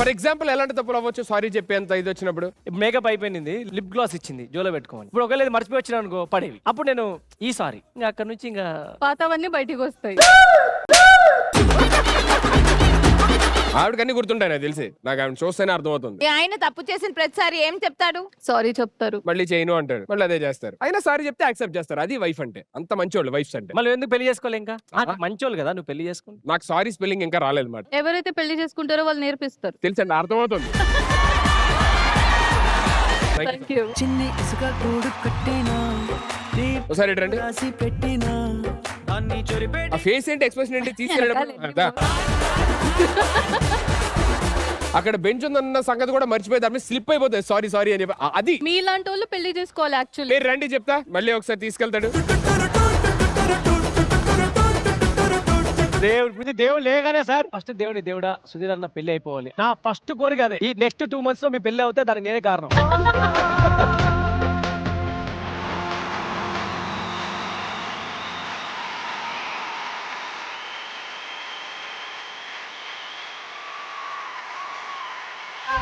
For example ఎలాంటి తప్పులు అవ్వచ్చు సారీ చెప్పేంత ఇది వచ్చినప్పుడు? మేకప్ అయిపోయింది, లిప్ గ్లాస్ ఇచ్చింది జోలో పెట్టుకోమని. ఇప్పుడు ఒకవేళ ఇది మర్చిపోయి వచ్చినా అనుకో పడేవి. అప్పుడు నేను ఈ సారీ ఇంకా అక్కడ నుంచి ఇంకా పాతవన్నీ బయటికి వస్తాయి. ఆవిడకన్నీ గుర్తుంటాయి నాకు తెలిసి. నాకు ఆవిడ చూస్తేనే అర్థమవుతుంది. ఆయన తప్పు చేసిన ప్రతిసారి ఏం చెప్తాడు? సారీ చెప్తారు. మళ్ళీ చేయను అంటాడు, మళ్ళీ అదే చేస్తారు. అయినా సారీ చెప్తే యాక్సెప్ట్ చేస్తారు. అది వైఫ్ అంటే. అంత మంచోళ్ళు వైఫ్స్ అంటే. మళ్ళీ ఎందుకు పెళ్లి చేసుకోవాలి ఇంకా? మంచోళ్ళు కదా, నువ్వు పెళ్లి చేసుకో. నాకు సారీ స్పెల్లింగ్ ఇంకా రాలేదు మాట. ఎవరైతే పెళ్లి చేసుకుంటారో వాళ్ళు నేర్పిస్తారు. తెలుసండి, అర్థమవుతుంది. Thank you. చిన్ని ఇసుక గూడు కట్టినా ఒకసారి ఇటు రండి. రాసి పెట్టినా ఆ ఫేస్ ఏంటి, ఎక్స్ప్రెషన్ ఏంటి, తీసుకెళ్ళడం అక్కడ బెంచ్ ఉందన్న సంగతి కూడా మర్చిపోయి దాని స్లిప్ అయిపోతుంది సారీ సారీ అని చెప్పి. అది మీలాంటి వాళ్ళు పెళ్లి చేసుకోవాలి యాక్చువల్లీ. మీరు రండి చెప్తా, మళ్ళీ ఒకసారి తీసుకెళ్తాడు. దేవుడు లేగానే సార్ ఫస్ట్ దేవుడా సుధీర్ అన్న పెళ్లి అయిపోవాలి. నా ఫస్ట్ కోరిక అదే. ఈ నెక్స్ట్ 2 months లో మీ పెళ్లి అవుతే దానికి నేనే కారణం.